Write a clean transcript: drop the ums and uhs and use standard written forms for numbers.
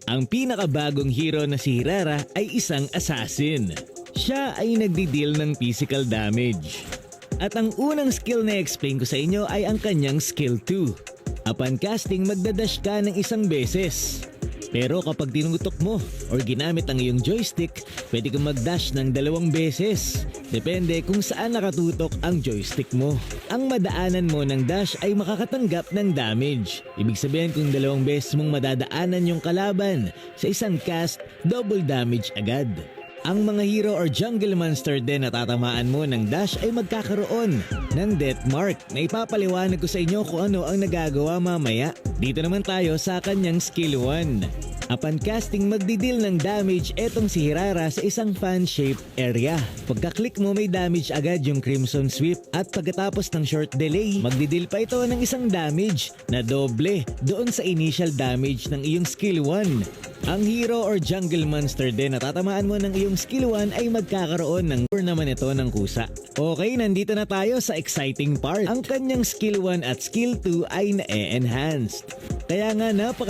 Ang pinakabagong hero na si Hirara ay isang assassin. Siya ay nagdi-deal ng physical damage. At ang unang skill na explain ko sa inyo ay ang kanyang skill 2. Upon casting, magdadash ka ng isang beses. Pero kapag tinutok mo or ginamit ang iyong joystick, pwede kang mag-dash ng 2 beses. Depende kung saan nakatutok ang joystick mo. Ang madaanan mo ng dash ay makakatanggap ng damage. Ibig sabihin kung 2 beses mong madadaanan yung kalaban, sa isang cast, double damage agad. Ang mga hero or jungle monster din na tatamaan mo ng dash ay magkakaroon ng death mark na ipapaliwanag ko sa inyo kung ano ang nagagawa mamaya. Dito naman tayo sa kanyang skill 1. Upon casting, magdidil ng damage etong si Hirara sa isang fan-shaped area. Pagka-click mo, may damage agad yung Crimson Sweep at pagkatapos ng short delay, magdidil pa ito ng isang damage na doble doon sa initial damage ng iyong skill 1. Ang hero or jungle monster din na tatamaan mo ng iyong skill 1 ay magkakaroon ng lure naman ito ng kusa. Okay, nandito na tayo sa exciting part. Ang kanyang skill 1 at skill 2 ay na-enhanced. Kaya nga